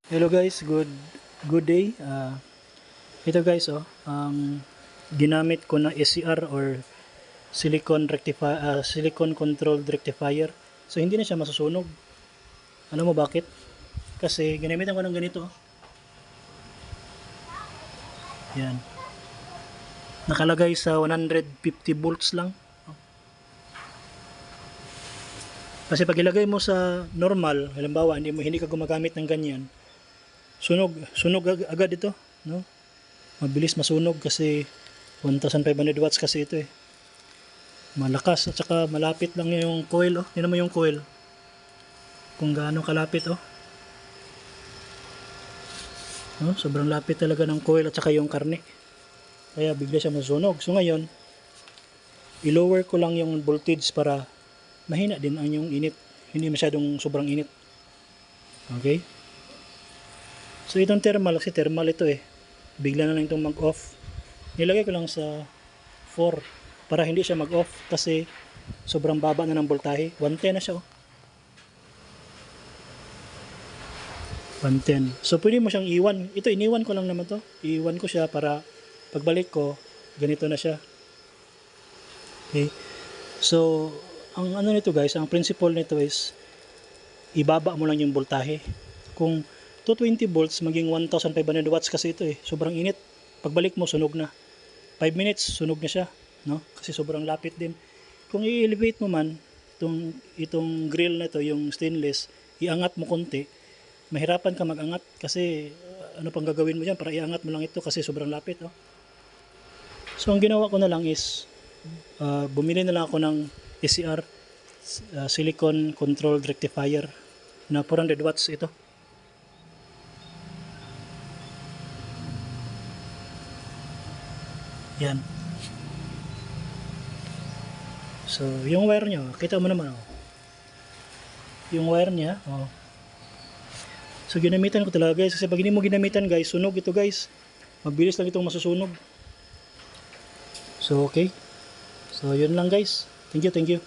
Hello guys, good day. Ito guys, ginamit ko na SCR or silicone controlled rectifier. So hindi na siya masusunog. Ano mo bakit? Kasi ginamitan ko ng ganito. Yan. Nakalagay sa 150 volts lang. Kasi pag ilagay mo sa normal, halimbawa hindi ka gumagamit ng ganyan, sunog agad ito, no? Mabilis masunog kasi 1500 watts kasi ito eh. Malakas at saka malapit lang yung coil, oh. Tingnan mo yung coil. Kung gaano kalapit, oh. No? Sobrang lapit talaga ng coil at saka yung karne. Kaya bigla siya masunog. So ngayon, i-lower ko lang yung voltage para mahina din ang yung init. Hindi masyadong sobrang init. Okay? So itong thermal, kasi thermal ito eh. Bigla na lang itong mag-off. Nilagay ko lang sa 4 para hindi siya mag-off kasi sobrang baba na ng voltahe. 110 na siya, oh. 110. So pwede mo siyang iwan. Ito iniwan ko lang naman to. Iwan ko siya para pagbalik ko, ganito na siya. Okay. So ang ano nito guys, ang principle nito is ibaba mo lang yung voltahe. Kung 220 volts maging 1500 watts kasi ito eh. Sobrang init. Pagbalik mo sunog na. 5 minutes sunog na siya, no? Kasi sobrang lapit din. Kung i-elevate mo man itong grill na to, yung stainless, iangat mo konti, mahirapan ka mag-angat kasi ano pang gagawin mo diyan para iangat mo lang ito kasi sobrang lapit, oh. So ang ginawa ko na lang is bumili na lang ako ng SCR silicone controlled rectifier na 400 watts ito. Yan. So, yung wire niya, kita mo naman, oh. Yung wire niya, oh. So, ginamitan ko talaga guys. Kasi pag hindi mo ginamitan guys, sunog ito guys. Mabilis lang itong masusunog. So, okay. So, yun lang guys. Thank you.